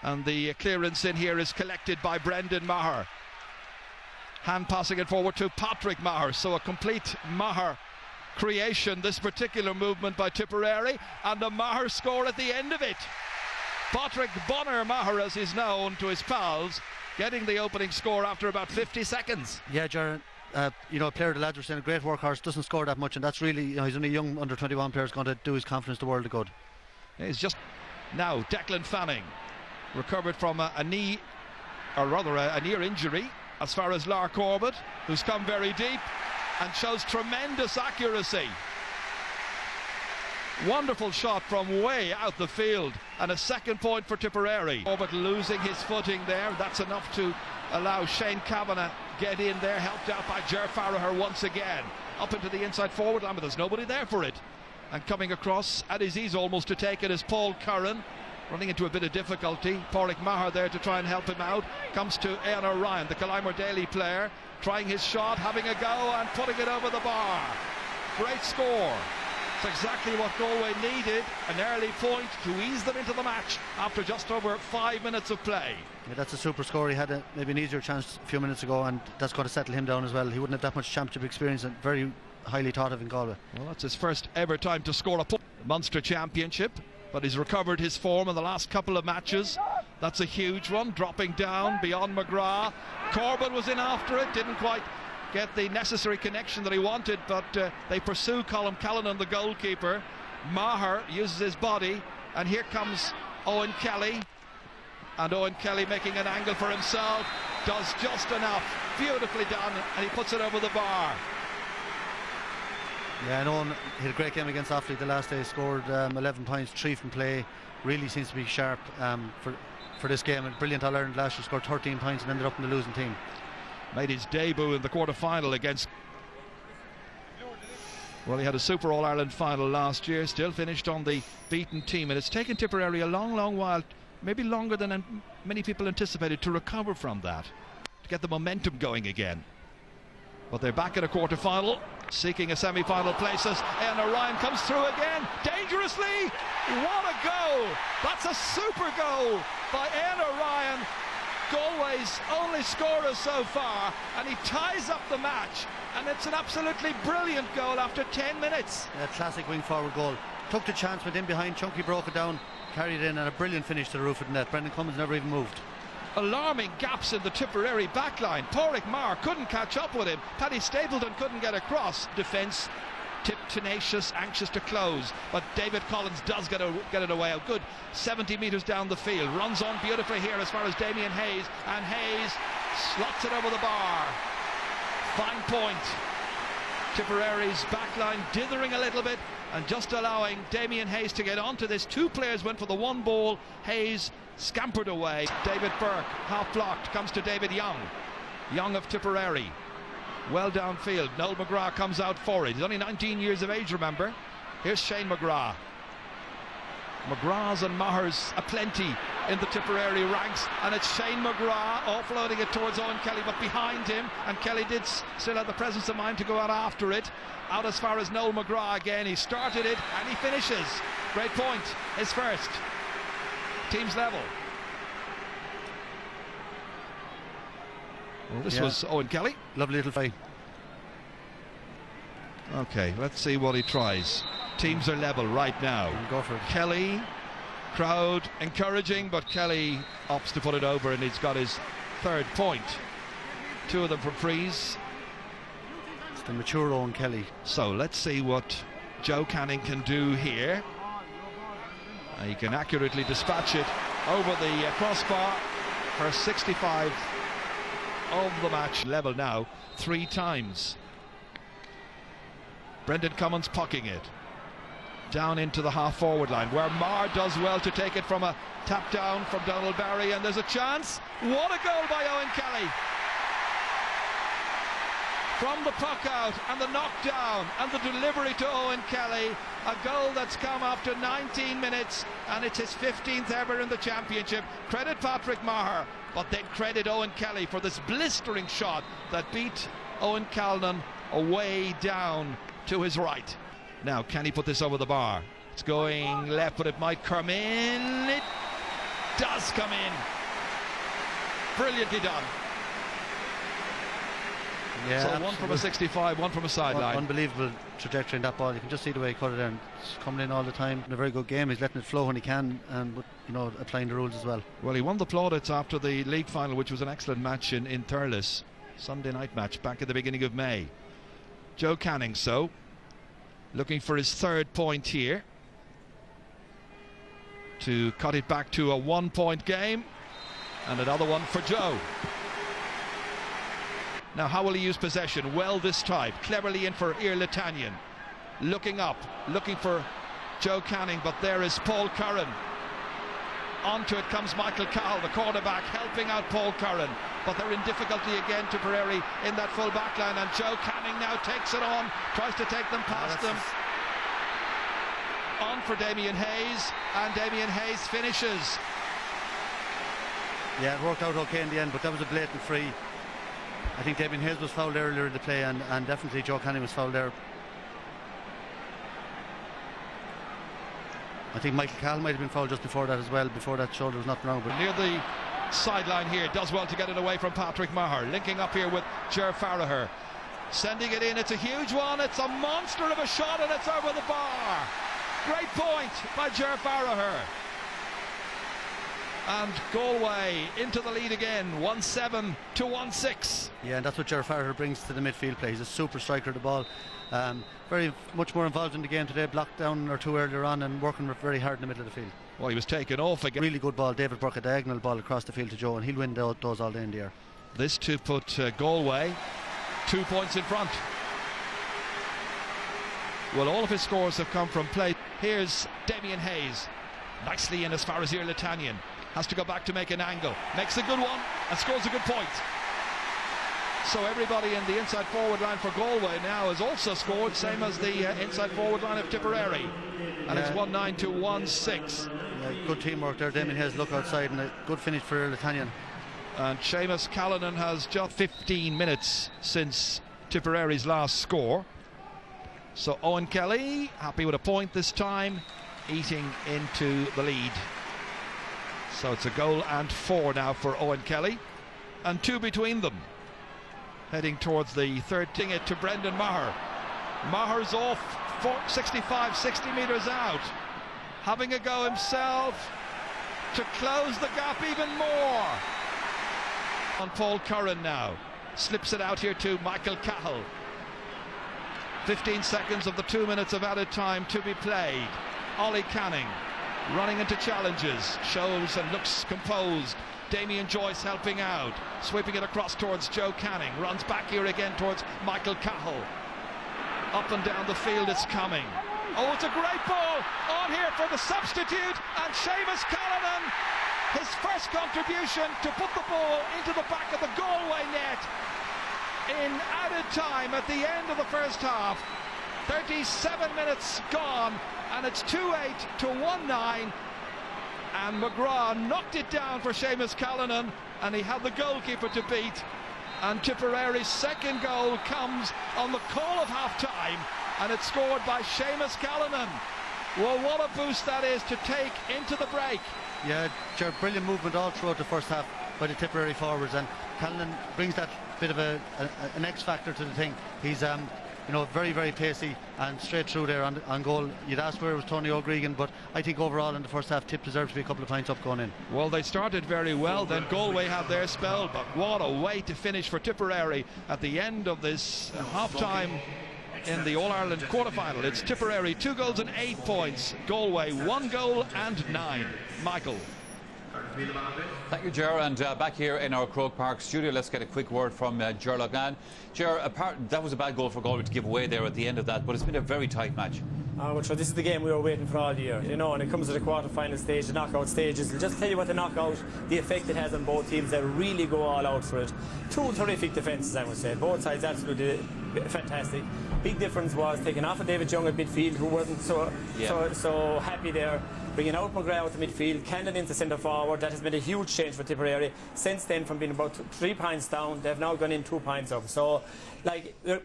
And the clearance in here is collected by Brendan Maher. Hand passing it forward to Patrick Maher. So a complete Maher creation, this particular movement by Tipperary, and the Maher score at the end of it. Patrick Bonner Maher, as he's known to his pals, getting the opening score after about 50 seconds. Yeah, Jared, you know, a player the lads were saying, a great workhorse, doesn't score that much, and that's really, you know, he's only a young under 21 player, going to do his confidence the world of good. He's just now Declan Fanning recovered from a knee, or rather a near injury, as far as Lar Corbett, who's come very deep and shows tremendous accuracy. Wonderful shot from way out the field, and a second point for Tipperary. Corbett losing his footing there. That's enough to allow Shane Kavanagh get in there, helped out by Ger Farragher once again. Up into the inside forward line, but there's nobody there for it. And coming across at his ease almost to take it is Paul Curran, running into a bit of difficulty. Patrick Maher there to try and help him out. Comes to Ian O'Ryan, the Killimore Daily player, trying his shot, having a go and putting it over the bar. Great score. It's exactly what Galway needed, an early point to ease them into the match after just over 5 minutes of play. Yeah, that's a super score. He had maybe an easier chance a few minutes ago, and that's going to settle him down as well. He wouldn't have that much championship experience, and very highly thought of in Galway. Well, that's his first ever time to score a Munster Championship, but he's recovered his form in the last couple of matches. That's a huge one, dropping down beyond McGrath. Corbett was in after it, didn't quite get the necessary connection that he wanted, but they pursue Colm Callanan, the goalkeeper. Maher uses his body, and here comes Owen Kelly, and Owen Kelly making an angle for himself, does just enough, beautifully done, and he puts it over the bar. Yeah, and Owen hit a great game against Offaly the last day. Scored 11 points, 3 from play. Really seems to be sharp for this game, and brilliant All-Ireland last year. Scored 13 points and ended up in the losing team. Made his debut in the quarter-final against... Well, he had a Super All-Ireland final last year, still finished on the beaten team, and it's taken Tipperary a long, long while, maybe longer than many people anticipated, to recover from that, to get the momentum going again. But they're back in a quarter-final, seeking a semi-final places. Ian O'Ryan comes through again, dangerously! What a goal! That's a super goal by Ian O'Ryan, Galway's only scorer so far, and he ties up the match, and it's an absolutely brilliant goal after 10 minutes. A classic wing forward goal. Took the chance, went in behind, Chunky broke it down, carried it in, and a brilliant finish to the roof of the net. Brendan Cummins never even moved. Alarming gaps in the Tipperary backline. Patrick Maher couldn't catch up with him. Paddy Stapleton couldn't get across. Defence tenacious, anxious to close, but David Collins does get it away. A good 70 metres down the field, runs on beautifully here as far as Damien Hayes, and Hayes slots it over the bar. Fine point. Tiperary's backline dithering a little bit and just allowing Damien Hayes to get onto this. Two players went for the one ball. Hayes scampered away. David Burke, half blocked, comes to David Young of Tipperary. Well downfield. Noel McGrath comes out for it. He's only 19 years of age, remember. Here's Shane McGrath. McGrath's and Maher's aplenty in the Tipperary ranks, and it's Shane McGrath offloading it towards Owen Kelly, but behind him, and Kelly did still have the presence of mind to go out after it. Out as far as Noel McGrath again. He started it and he finishes. Great point. His first. Team's level. Well, this was Owen Kelly. Lovely little fight. Okay, let's see what he tries. Teams are level right now. Go for it. Kelly, crowd encouraging, but Kelly opts to put it over, and he's got his third point. Two of them for frees. It's the mature Owen Kelly. So let's see what Joe Canning can do here. He can accurately dispatch it over the crossbar for 65 of the match. Level now 3 times. Brendan Cummins pucking it down into the half-forward line, where Maher does well to take it from a tap down from Donald Barry, and there's a chance. What a goal by Owen Kelly! From the puck out and the knockdown and the delivery to Owen Kelly, a goal that's come after 19 minutes, and it's his 15th ever in the championship. Credit Patrick Maher, but then credit Owen Kelly for this blistering shot that beat Owen Callanan away down to his right. Now, can he put this over the bar? It's going left, but it might come in. It does come in. Brilliantly done. Yeah, so absolutely. one from a 65, one from a sideline. Unbelievable trajectory in that ball. You can just see the way he cut it in. It's coming in all the time. In a very good game. He's letting it flow when he can, and applying the rules as well. Well, he won the plaudits after the league final, which was an excellent match in Thurles. Sunday night match back at the beginning of May. Joe Canning looking for his third point here to cut it back to a 1-point game, and another one for Joe. Now, how will he use possession? Well, this time, cleverly in for Irletanian. Looking up, looking for Joe Canning, but there is Paul Curran. Onto it comes Michael Cahill, the quarterback, helping out Paul Curran. But they're in difficulty again, Tipperary, in that full back line. And Joe Canning now takes it on, tries to take them past them. On for Damien Hayes, and Damien Hayes finishes. Yeah, it worked out okay in the end, but that was a blatant free. I think Damien Hayes was fouled earlier in the play, and definitely Joe Canning was fouled there. I think Michael Cahill might have been fouled just before that as well, before that shoulder was knocked around. But near the sideline here, does well to get it away from Patrick Maher, linking up here with Ger Farragher, sending it in. It's a huge one, it's a monster of a shot, and it's over the bar. Great point by Ger Farragher. And Galway into the lead again, 1-7 to 1-6. Yeah, and that's what Ger Farragher brings to the midfield play. He's a super striker of the ball. Very much more involved in the game today, blocked down or two earlier on and working very hard in the middle of the field. Well, he was taken off again. Really good ball. David Burke, a diagonal ball across the field to Joe, and he'll win those all day in the air. This to put Galway 2 points in front. Well, all of his scores have come from play. Here's Damien Hayes, nicely in as far as Irletanian. Has to go back to make an angle. Makes a good one and scores a good point. So everybody in the inside forward line for Galway now has also scored, same as the inside forward line of Tipperary. And it's 1-9 to 1-6. Yeah, good teamwork there. Damien Hayes look outside, and a good finish for Irletanian. And Seamus Callanan has just 15 minutes since Tipperary's last score. So Owen Kelly happy with a point this time, eating into the lead. So it's a goal and 4 now for Owen Kelly, and 2 between them. Heading towards the third, it to Brendan Maher. Maher's off 60 metres out, having a go himself to close the gap even more. On Paul Curran now, slips it out here to Michael Cahill. 15 seconds of the 2 minutes of added time to be played. Ollie Canning running into challenges, shows and looks composed. Damien Joyce helping out, sweeping it across towards Joe Canning, runs back here again towards Michael Cahill. Up and down the field it's coming. Oh, it's a great ball on here for the substitute, and Seamus Callanan, his first contribution to put the ball into the back of the Galway net in added time at the end of the first half. 37 minutes gone, and it's 2-8 to 1-9, and McGrath knocked it down for Seamus Callanan, and he had the goalkeeper to beat. And Tipperary's second goal comes on the call of half-time, and it's scored by Seamus Callanan. Well, what a boost that is to take into the break. Yeah, brilliant movement all throughout the first half by the Tipperary forwards, and Callanan brings that bit of an X factor to the thing. He's very, very pacey and straight through there on goal. You'd ask where was Tony O'Gregan, but I think overall in the first half, Tip deserves to be a couple of points up going in. Well, they started very well, then Galway had their spell, but what a way to finish for Tipperary at the end of this half-time in the All-Ireland quarter-final. It's Tipperary 2 goals and 8 points, Galway 1 goal and 9. Michael. Thank you, Ger, and back here in our Croke Park studio, let's get a quick word from Ger Loughnane. Ger, that was a bad goal for Galway to give away there at the end of that, but it's been a very tight match. Well, sure, this is the game we were waiting for all year, and it comes to the quarter-final stage, the knockout stages. I'll just tell you what the knockout, the effect it has on both teams. They really go all out for it. 2 terrific defences, I would say. Both sides absolutely fantastic. Big difference was taking off of David Young at midfield, who wasn't so happy there. Bringing out McGrath out the midfield, Cannon into centre forward. That has been a huge change for Tipperary. Since then, from being about 3 points down, they've now gone in 2 points up. So,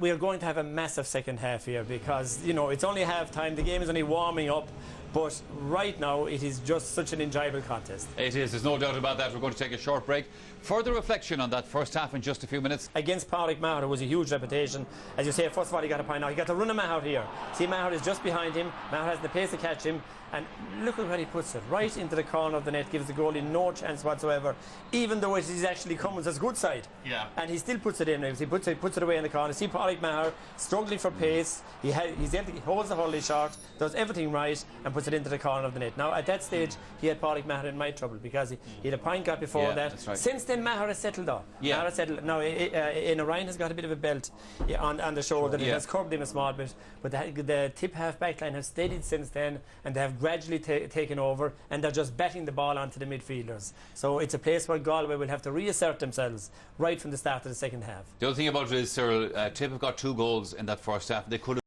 we are going to have a massive second half here, because it's only half time. The game is only warming up. But right now, it is just such an enjoyable contest. It is, there's no doubt about that. We're going to take a short break. Further reflection on that first half in just a few minutes. Against Pádraig Maher, it was a huge reputation. As you say, first of all, he got a point now. He got to run a Maher here. See, Maher is just behind him. Maher has the pace to catch him. And look at where he puts it. Right into the corner of the net. Gives the goalie no chance whatsoever. Even though it is actually Cummins' good side. Yeah. And he still puts it in. He puts it away in the corner. See Pádraig Maher struggling for pace. He holds the hurley short, does everything right, and puts it into the corner of the net. Now, at that stage, he had Pádraig Maher in my trouble because he had a point got before that. That's right. Since then, Maher has settled down. Yeah. Maher has settled. Now, Ryan has got a bit of a belt on the shoulder. It has curved him a small bit. But the Tip half back line has steadied since then, and they have gradually taken over, and they're just batting the ball onto the midfielders. So it's a place where Galway will have to reassert themselves right from the start of the second half. The other thing about it is, Cyril, Tip have got 2 goals in that first half. They could have